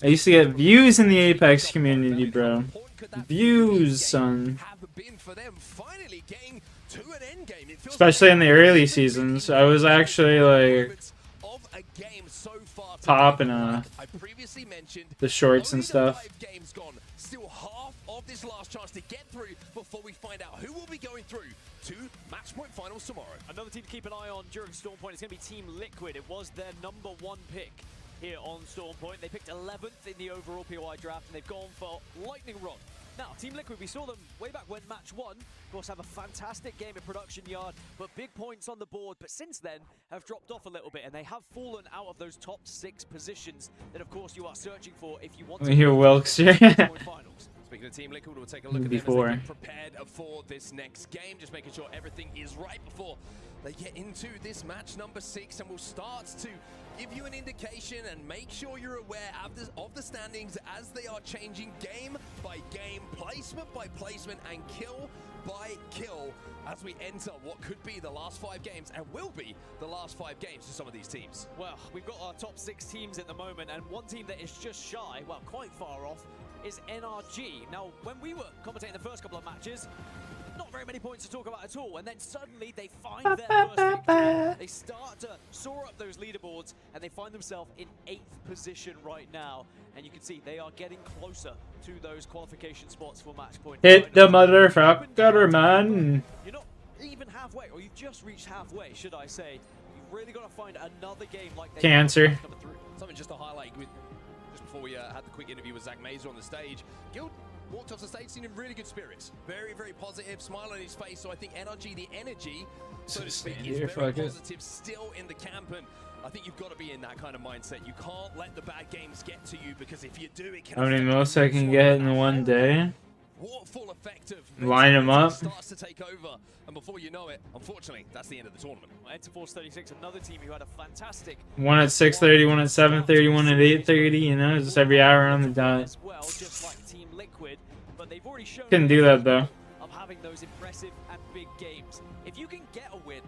I used to get views in the Apex community, bro. Views, son. Especially in the early seasons. I was actually like popping the shorts and stuff. Still half of this last chance to get through before we find out who will be going through to match point finals tomorrow. Another team to keep an eye on during Storm Point is going to be Team Liquid. It was their #1 pick here on Storm Point. They picked 11th in the overall POI draft, and they've gone for Lightning Rod. Now, Team Liquid, we saw them way back when match 1. Of course, have a fantastic game at Production Yard, but big points on the board. But since then, have dropped off a little bit, and they have fallen out of those top 6 positions that, of course, you are searching for if you want to Hear Wilkes. Finals. Speaking of Team Liquid, we'll take a look at them as they get prepared for this next game, just making sure everything is right before they get into this match number 6, and we'll start to give you an indication and make sure you're aware of the standings as they are changing game by game, placement by placement, and kill by kill as we enter what could be the last 5 games and will be the last 5 games for some of these teams. Well, we've got our top 6 teams at the moment, and one team that is just shy, well, quite far off, is NRG. Now, when we were commentating the first couple of matches, not very many points to talk about at all, and then suddenly they find their first victory. They start to soar up those leaderboards, and they find themselves in 8th position right now. And you can see they are getting closer to those qualification spots for match point. Hit the motherfucker, man. You're not even halfway, or you've just reached halfway, should I say. You've really got to find another game like they Cancer. Something just to highlight with just before we had the quick interview with Zach Mazer on the stage. Guild walked off the stage, seen in really good spirits. Very, very positive, smile on his face. So I think the energy, so to speak, is very positive still in the camp. And I think you've got to be in that kind of mindset. You can't let the bad games get to you, because if you do, it can. How many most I can get in one day? Waterfall effect of Line them up. starts to take over, and before you know it, unfortunately, that's the end of the tournament. Enterforce 36, another team who had a fantastic One at 6:30, one at 7:30, one at 8:30. You know, just every hour on the dot. as well, just like Team Liquid, but they've already shown Couldn't do that though. of having those impressive and big games. If you can get a win,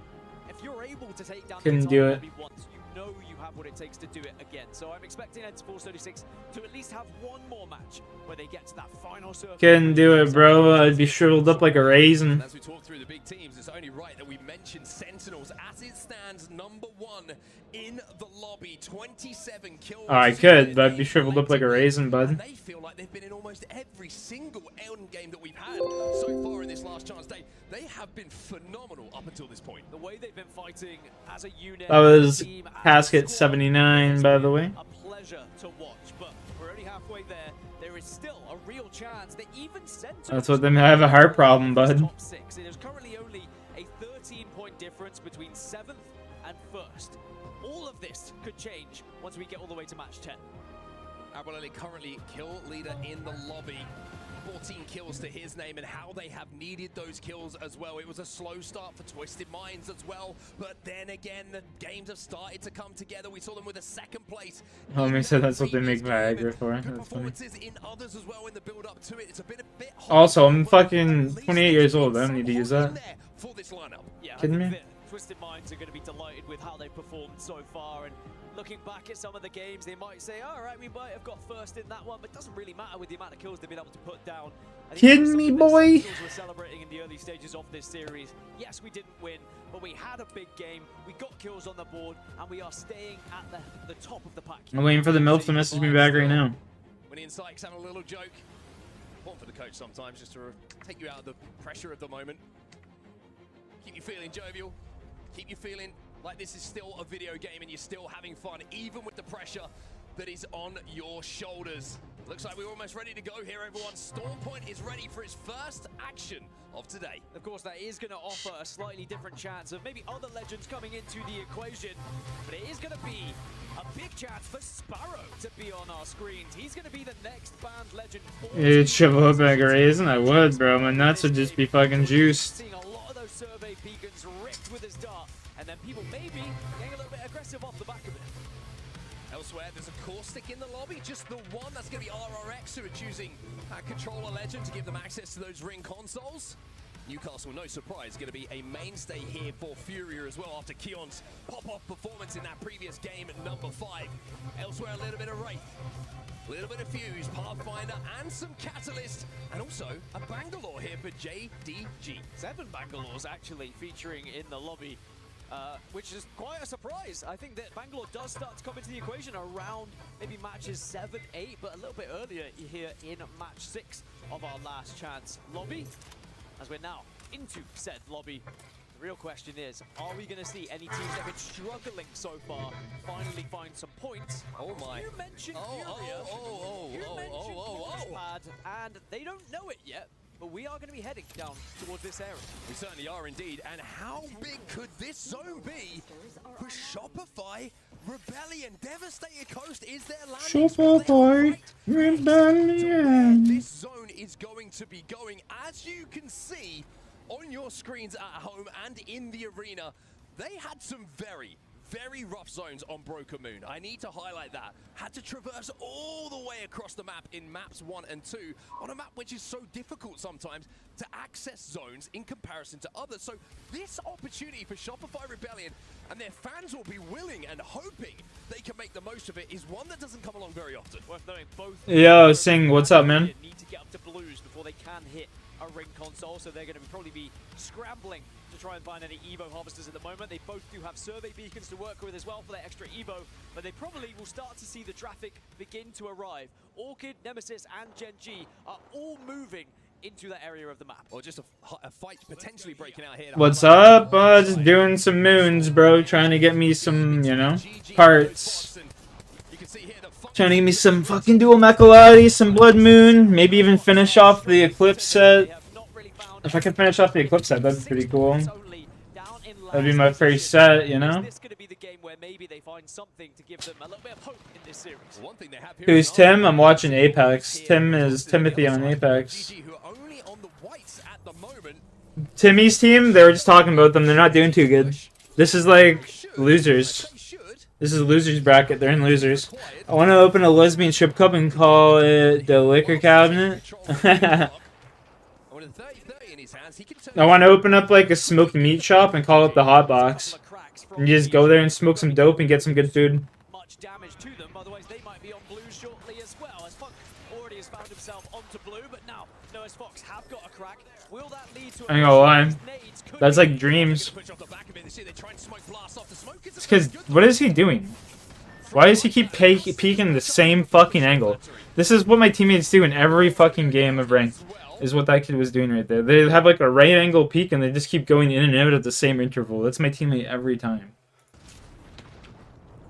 if you're able to take down Couldn't the do entire it. lobby once, you know you have what it takes to do it again. So I'm expecting Enterforce 36 to at least have one more match where they get to that final circle. Couldn't do it, bro. I'd be shriveled up like a raisin. As we talk through the big teams, it's only right that we mention Sentinels as it stands #1 in the lobby. 27 kills. Oh, I could, but I'd be shriveled up like a raisin, bud. And they feel like they've been in almost every single end game that we've had so far in this last chance day. They have been phenomenal up until this point. The way they've been fighting as a unit. That was team, as a Casket squad, 79, by the way. a pleasure to watch, but we're only halfway there. There is still a real chance that even Sentinels. That's what they have a heart problem, bud. Top 6. It is currently only a 13-point difference between 7th and 1st. All of this could change once we get all the way to match 10. Abuelele currently kill leader in the lobby. 14 kills to his name, and how they have needed those kills as well. It was a slow start for Twisted Minds as well, but then again, the games have started to come together. We saw them with a 2nd place. Homie said that's what they make Viagra for. Good That's funny. performances in others as well in the build up to it. It's a bit Also, I'm fucking 28 years old. I don't need to use that. for this lineup. Yeah, Kidding I think me? that Twisted Minds are going to be delighted with how they've performed so far, and looking back at some of the games, they might say, all right, we might have got first in that one, but it doesn't really matter with the amount of kills they've been able to put down. I think Kidding me, boy? we're celebrating in the early stages of this series. Yes, we didn't win, but we had a big game. We got kills on the board, and we are staying at the top of the pack. I'm waiting for the MILF to message me back right now. When Ian Sykes having a little joke. Important for the coach sometimes, just to take you out of the pressure of the moment. Keep you feeling jovial. Keep you feeling like this is still a video game and you're still having fun, even with the pressure that is on your shoulders. Looks like we're almost ready to go here, everyone. Stormpoint is ready for its first action of today. Of course, that is going to offer a slightly different chance of maybe other legends coming into the equation, but it is going to be a big chance for Sparrow to be on our screens. He's going to be the next banned legend. You'd shrivel up like a raisin? I would, bro. My nuts would just be fucking juiced. Seeing a lot of those survey beacons ripped with his dart, and then people maybe getting a little bit aggressive off the back of it. Elsewhere, there's a Caustic in the lobby, just the one. That's going to be RRX, who are choosing Controller Legend to give them access to those ring consoles. Newcastle, no surprise, going to be a mainstay here for Furia as well after Keon's pop-off performance in that previous game at #5. Elsewhere, a little bit of Wraith, a little bit of Fuse, Pathfinder, and some Catalyst, and also a Bangalore here for JDG. 7 Bangalores actually featuring in the lobby, which is quite a surprise. I think that Bangalore does start to come into the equation around maybe matches 7, 8, but a little bit earlier here in match 6 of our last chance lobby. As we're now into said lobby, the real question is, are we going to see any teams that have been struggling so far finally find some points? Oh my. You mentioned Furia. You mentioned Launchpad, and they don't know it yet, but we are going to be heading down towards this area. We certainly are indeed. And how big could this zone be for Shopify Rebellion? Devastated Coast is their landing spot. Shopify Rebellion. This zone is going to be going, as you can see on your screens at home and in the arena. They had some very rough zones on Broken Moon. I need to highlight that. Had to traverse all the way across the map in maps 1 and 2 on a map which is so difficult sometimes to access zones in comparison to others. So this opportunity for Shopify Rebellion, and their fans will be willing and hoping they can make the most of it, is one that doesn't come along very often. Worth knowing both. Yo, Sing, what's up, man? Need to get up to blues before they can hit a ring console, so they're going to probably be scrambling to try and find any Evo harvesters at the moment. They both do have survey beacons to work with as well for their extra Evo, but they probably will start to see the traffic begin to arrive. Orchid, Nemesis, and Gen G are all moving into that area of the map. Or just a fight potentially breaking out here. What's up? Just doing some moons, bro. Trying to get me some, you know, parts. You can see here that Trying to give me some fucking dual Mechalati, some Blood Moon, maybe even finish off the Eclipse set. If I can finish off the Eclipse set, that'd be pretty cool. That'd be my first set, you know? Who's Tim? I'm watching Apex. Tim is Timothy on Apex. Timmy's team, they were just talking about them. They're not doing too good. This is like losers. This is losers bracket. They're in losers. I want to open a lesbian strip club and call it the liquor cabinet. I want to open up like a smoked meat shop and call it the hot box. And you just go there and smoke some dope and get some good food. Much damage to them, otherwise they might be on blue shortly as well. As Funk already has found himself onto blue, but now Noah's Fox have got a crack. Will that lead to I ain't gonna lie. That's like dreams. It's because, what is he doing? Why does he keep peeking the same fucking angle? This is what my teammates do in every fucking game of ranked. Is what that kid was doing right there. They have like a right angle peek and they just keep going in and out at the same interval. That's my teammate every time.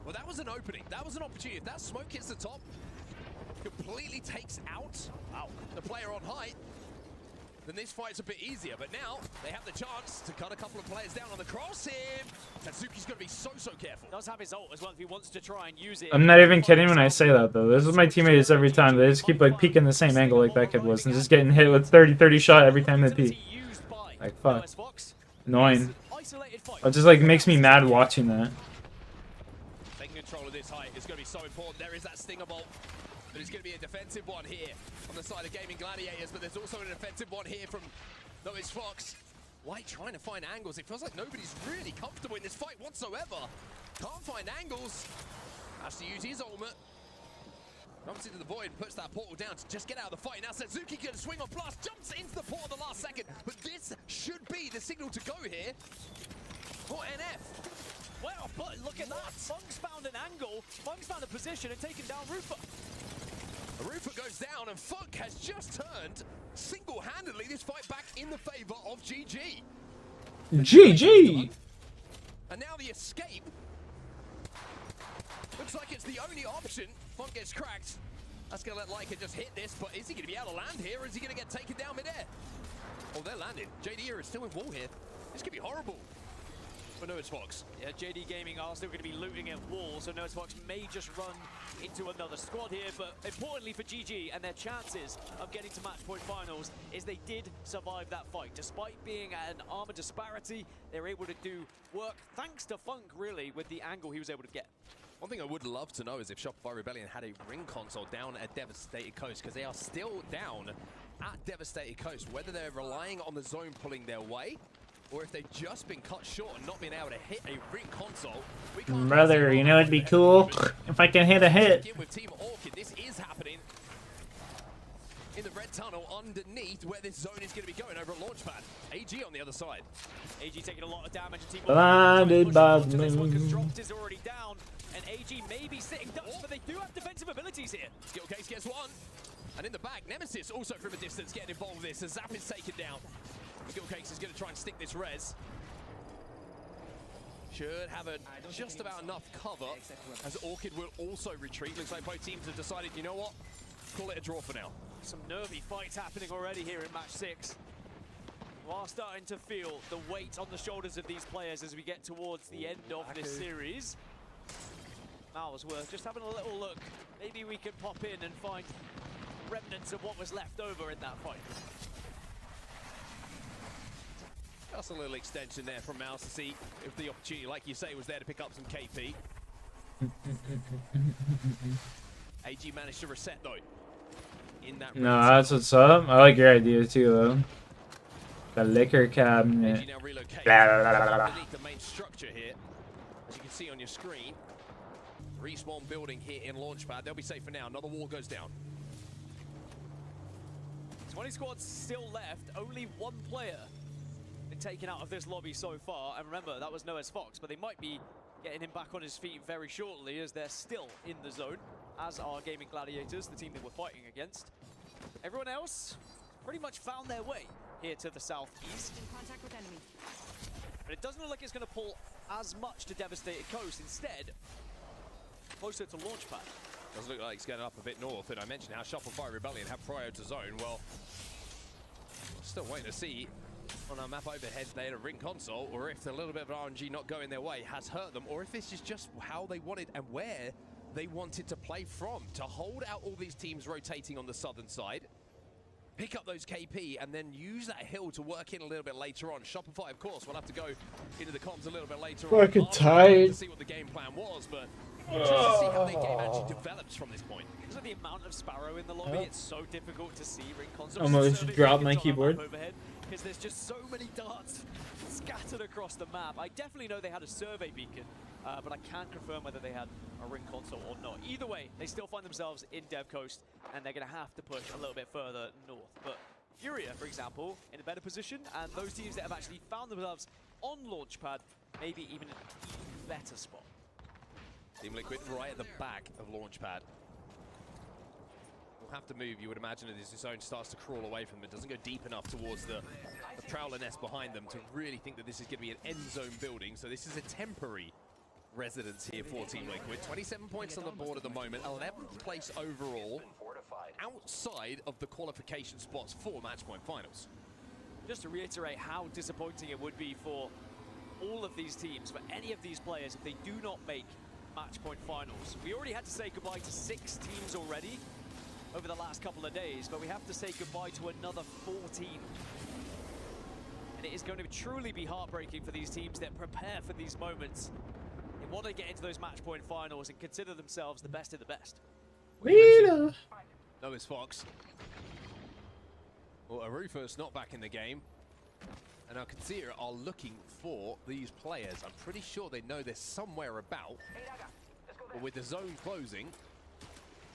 Well, that was an opening. That was an opportunity. If that smoke hits the top, completely takes out the player on height, then this fight's a bit easier. But now they have the chance to cut a couple of players down on the cross here. Tatsuki's going to be so careful. Does have his ult as well if he wants to try and use it. I'm not even kidding when I say that though. This is my teammates every time. They just keep like peeking the same angle like that kid was and just getting hit with 30 shot every time they peek. Like fuck. Annoying. It just like makes me mad watching that. Taking control of this height is going to be so important. There is that stinger bolt. But it's going to be a defensive one here on the side of Gaming Gladiators, but there's also an offensive one here from Noah's Fox. White trying to find angles. It feels like nobody's really comfortable in this fight whatsoever. Can't find angles. Has to use his ultimate. Jumps into the void, puts that portal down to just get out of the fight. Now Suzuki can swing on blast, jumps into the portal at the last second. But this should be the signal to go here for NF. Well, but look at that. Funk's found an angle. Funk's found a position and taken down Rufa. Rufa goes down and Funk has just turned single-handedly this fight back in the favor of GG. GG! And now the escape looks like it's the only option. Funk gets cracked. That's gonna let Leica just hit this, but is he gonna be able to land here or is he gonna get taken down midair? Oh, they're landing. JD is still in wall here. This could be horrible for Noah's Fox. Yeah, JD Gaming are still going to be looting at walls, so Noah's Fox may just run into another squad here, but importantly for GG and their chances of getting to match point finals is they did survive that fight. Despite being at an armor disparity, they're able to do work thanks to Funk, really, with the angle he was able to get. One thing I would love to know is if Shopify Rebellion had a ring console down at Devastated Coast, because they are still down at Devastated Coast, whether they're relying on the zone pulling their way, or if they've just been cut short and not being able to hit a ring console. Brother, you know it'd be cool if I can hit a hit. With Team Orchid, this is happening in the red tunnel underneath where this zone is going to be going over at Launchpad. AG on the other side. AG taking a lot of damage. And Team Blinded by the this one, moon. Dropped is already down, and AG may be sitting ducks, but they do have defensive abilities here. Skill Case gets one. And in the back, Nemesis also from a distance getting involved with this as Zap is taken down. Skill Cakes is going to try and stick this res. Should have just about enough cover as Orchid will also retreat. Looks like both teams have decided, you know what? Call it a draw for now. Some nervy fights happening already here in match 6. We are starting to feel the weight on the shoulders of these players as we get towards the end of this series. Malsworth just having a little look. Maybe we can pop in and find remnants of what was left over in that fight. Just a little extension there from Mouse to see if the opportunity, like you say, was there to pick up some KP. AG managed to reset though. In that No, that's what's up. I like your idea too, though. The liquor cabinet. AG now relocate underneath the main structure here. As you can see on your screen, respawn building here in Launchpad. They'll be safe for now. Another wall goes down. 20 squads still left. Only one player been taken out of this lobby so far, and remember that was Noah's Fox, but they might be getting him back on his feet very shortly as they're still in the zone, as are Gaming Gladiators, the team they were fighting against. Everyone else pretty much found their way here to the southeast. In contact with enemy. But it doesn't look like it's going to pull as much to Devastated Coast. Instead, closer to Launchpad. Does look like it's going up a bit north, and I mentioned how Shopify Rebellion have prio to zone. Well, still waiting to see on our map overhead there to ring console, or if a little bit of RNG not going their way has hurt them, or if this is just how they wanted and where they wanted to play from, to hold out all these teams rotating on the southern side, pick up those KP, and then use that hill to work in a little bit later on. Shopify, of course, will have to go into the comms a little bit later on. Fucking tired. To see what the game plan was, but just to see how the game actually develops from this point. Because of the amount of Sparrow in the lobby, it's so difficult to see ring consoles. Almost dropped my keyboard. Because there's just so many darts scattered across the map. I definitely know they had a survey beacon, but I can't confirm whether they had a ring console or not. Either way, they still find themselves in Dev Coast, and they're going to have to push a little bit further north. But Furia, for example, in a better position, and those teams that have actually found themselves on Launchpad, maybe even an even better spot. Team Liquid right at the back of Launchpad. Will have to move, you would imagine, as the zone starts to crawl away from them. It doesn't go deep enough towards the Prowler nest behind them to really think that this is going to be an end zone building. So this is a temporary residence here for Team Liquid. 27 points on the board at the moment, 11th place overall, outside of the qualification spots for Matchpoint Finals. Just to reiterate how disappointing it would be for all of these teams, for any of these players, if they do not make Matchpoint Finals. We already had to say goodbye to 6 teams already over the last couple of days, but we have to say goodbye to another 14. And it is going to truly be heartbreaking for these teams that prepare for these moments. They want to get into those Matchpoint Finals and consider themselves the best of the best. Noah's Fox. Well, Arufus not back in the game. And Alcancera are looking for these players. I'm pretty sure they know they're somewhere about. But with the zone closing,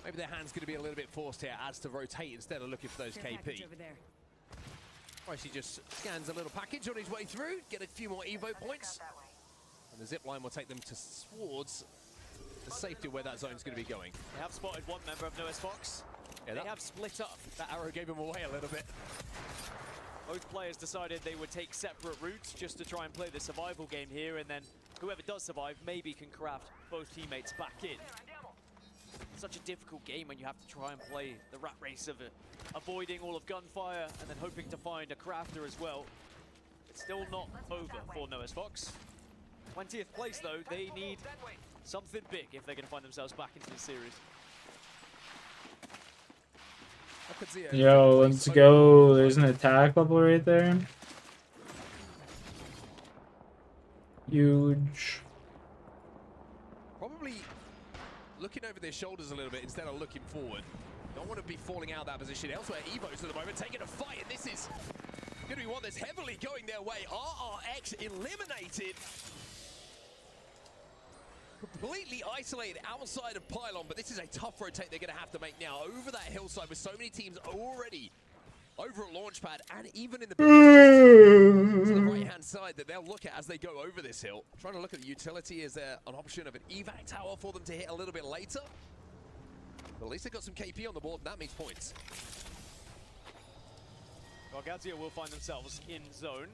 maybe their hand's going to be a little bit forced here as to rotate instead of looking for those KP. He just scans a little package on his way through, get a few more Evo points. And the zip line will take them towards the safety where that zone's going to be going. They have spotted one member of Noah's Fox. Yeah, they have split up. That arrow gave him away a little bit. Both players decided they would take separate routes just to try and play the survival game here, and then whoever does survive maybe can craft both teammates back in. Such a difficult game when you have to try and play the rat race of avoiding all of gunfire and then hoping to find a crafter as well. It's still not over for Noah's Fox. 20th place though, they need something big if they're going to find themselves back into the series. Yo, let's go. There's an attack level right there. Huge. Probably looking over their shoulders a little bit instead of looking forward. Don't want to be falling out of that position. Elsewhere, Evos at the moment taking a fight, and this is going to be one that's heavily going their way. RRX eliminated. Completely isolated outside of Pylon, but this is a tough rotate they're going to have to make now over that hillside with so many teams already over at Launchpad and even in the to the right-hand side that they'll look at as they go over this hill. Trying to look at the utility. Is there an option of an evac tower for them to hit a little bit later? But at least they got some KP on the board, and that means points. Gargazia will find themselves in zone.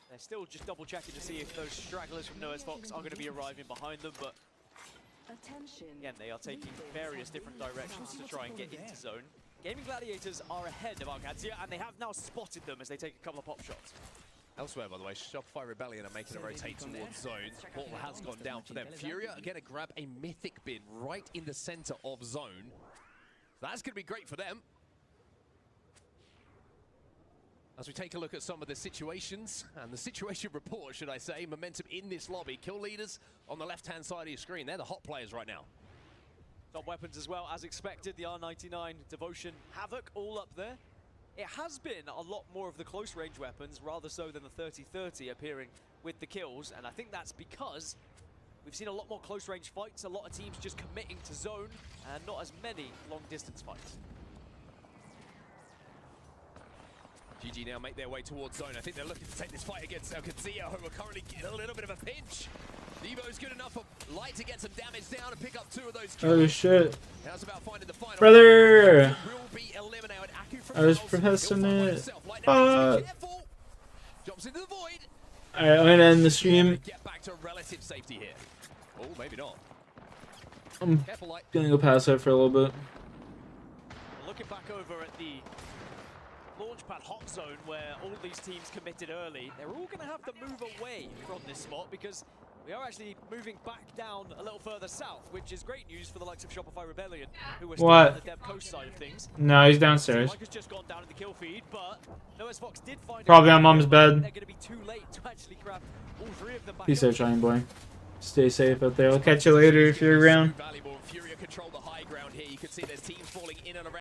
They're still just double checking to see if those stragglers from Noah's Fox are going to be arriving behind them, but again, they are taking various different directions to try and get into zone. Gaming Gladiators are ahead of Arcadia, and they have now spotted them as they take a couple of pop shots. Elsewhere, by the way, Shopify Rebellion are making a rotate towards zone. Portal has gone down for them. Furia are going to grab a mythic bin right in the center of zone. That's going to be great for them. As we take a look at some of the situations, and the situation report, should I say, momentum in this lobby. Kill leaders on the left-hand side of your screen. They're the hot players right now. Top weapons as well, as expected. The R99, Devotion, Havoc, all up there. It has been a lot more of the close-range weapons, rather so than the 30-30 appearing with the kills, and I think that's because we've seen a lot more close-range fights, a lot of teams just committing to zone, and not as many long-distance fights. GG now make their way towards zone. I think they're looking to take this fight against Alcancera, who are currently in a little bit of a pinch. Devo's good enough for Light to get some damage down and pick up 2 of those kills. Oh shit. Now it's about finding the final. Brother! Will be eliminated. I was pressing it. Jumps into the void. Alright, I'm gonna end the stream. Get back to relative safety here. Oh, maybe not. I'm Careful light. gonna go pass out for a little bit. Looking back over at the launchpad hot zone where all these teams committed early, they're all going to have to move away from this spot because we are actually moving back down a little further south, which is great news for the likes of Shopify Rebellion, who are still What? on the Dev Coast side of things. No, he's downstairs. Mike has just gone down in the kill feed, but Noah's Fox did find Probably a on mom's but bed. They're going to be too late to actually grab all three of them back. Peace up. out, Shine Boy. Stay safe out there. I'll catch you later if you're around. Valuable. Furia control the high ground here. You can see there's teams